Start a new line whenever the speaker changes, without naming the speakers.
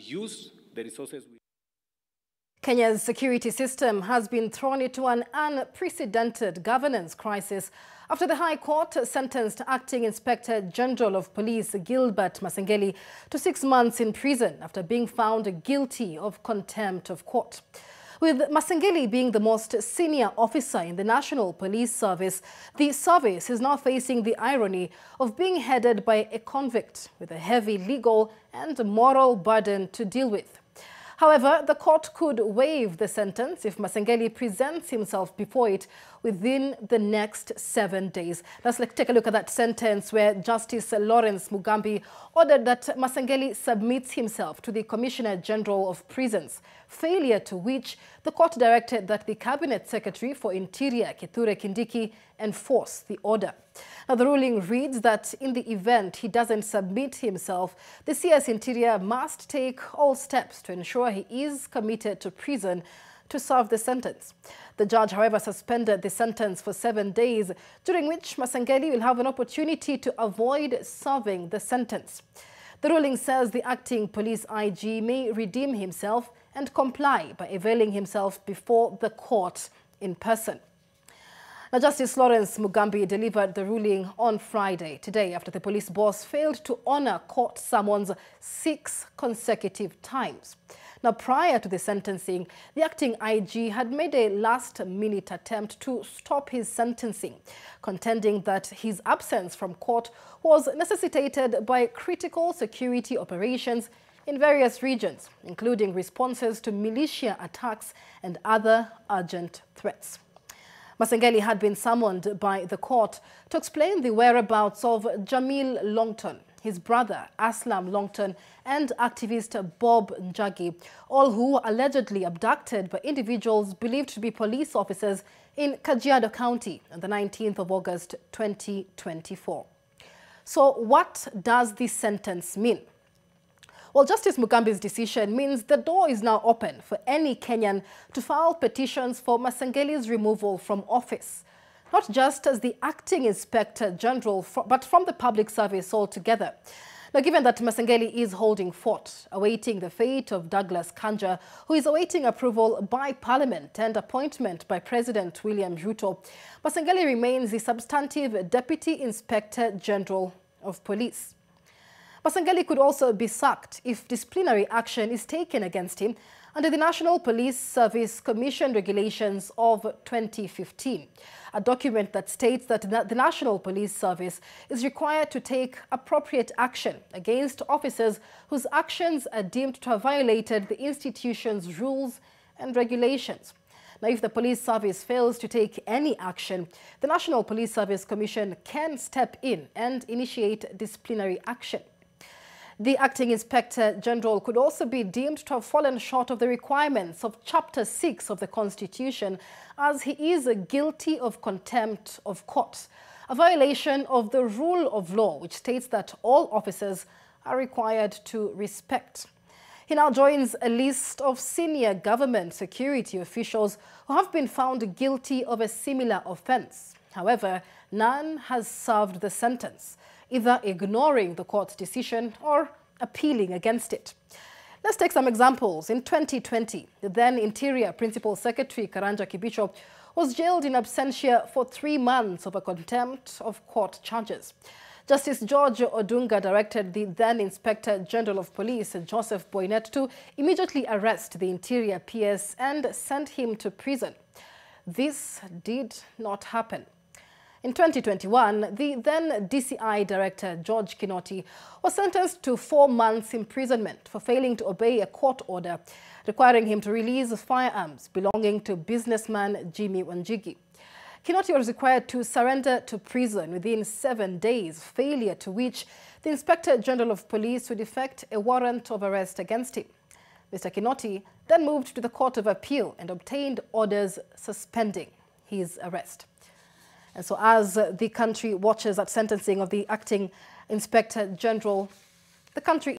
use the resources.
Kenya's security system has been thrown into an unprecedented governance crisis after the High Court sentenced Acting Inspector General of Police Gilbert Masengeli to 6 months in prison after being found guilty of contempt of court. With Masengeli being the most senior officer in the National Police Service, the service is now facing the irony of being headed by a convict with a heavy legal and moral burden to deal with. However, the court could waive the sentence if Masengeli presents himself before it within the next 7 days. Let's take a look at that sentence where Justice Lawrence Mugambi ordered that Masengeli submits himself to the Commissioner General of Prisons, failure to which the court directed that the Cabinet Secretary for Interior, Kithure Kindiki, enforce the order. Now, the ruling reads that in the event he doesn't submit himself, the CS Interior must take all steps to ensure he is committed to prison to serve the sentence. The judge, however, suspended the sentence for 7 days, during which Masengeli will have an opportunity to avoid serving the sentence. The ruling says the acting police IG may redeem himself and comply by availing himself before the court in person. Now, Justice Lawrence Mugambi delivered the ruling on Friday, today, after the police boss failed to honor court summons 6 consecutive times. Now, prior to the sentencing, the acting IG had made a last-minute attempt to stop his sentencing, contending that his absence from court was necessitated by critical security operations in various regions, including responses to militia attacks and other urgent threats. Masengeli had been summoned by the court to explain the whereabouts of Jamil Longton, his brother Aslam Longton, and activist Bob Njagi, all who were allegedly abducted by individuals believed to be police officers in Kajiado County on the 19th of August 2024. So what does this sentence mean? Well, Justice Mugambi's decision means the door is now open for any Kenyan to file petitions for Masengeli's removal from office, not just as the acting Inspector General, but from the public service altogether. Now, given that Masengeli is holding fort, awaiting the fate of Douglas Kanja, who is awaiting approval by Parliament and appointment by President William Ruto, Masengeli remains the substantive Deputy Inspector General of Police. Masengeli could also be sacked if disciplinary action is taken against him under the National Police Service Commission Regulations of 2015, a document that states that the National Police Service is required to take appropriate action against officers whose actions are deemed to have violated the institution's rules and regulations. Now, if the police service fails to take any action, the National Police Service Commission can step in and initiate disciplinary action. The acting Inspector General could also be deemed to have fallen short of the requirements of Chapter 6 of the Constitution, as he is guilty of contempt of court, a violation of the rule of law, which states that all officers are required to respect. He now joins a list of senior government security officials who have been found guilty of a similar offense. However, none has served the sentence, either ignoring the court's decision or appealing against it. Let's take some examples. In 2020, the then Interior Principal Secretary Karanja Kibicho was jailed in absentia for 3 months over contempt of court charges. Justice George Odunga directed the then Inspector General of Police, Joseph Boynet, to immediately arrest the Interior PS and send him to prison. This did not happen. In 2021, the then DCI Director, George Kinoti, was sentenced to 4 months imprisonment for failing to obey a court order requiring him to release firearms belonging to businessman Jimmy Wanjigi. Kinoti was required to surrender to prison within 7 days, failure to which the Inspector General of Police would effect a warrant of arrest against him. Mr. Kinoti then moved to the Court of Appeal and obtained orders suspending his arrest. And so as the country watches that sentencing of the acting Inspector General, the country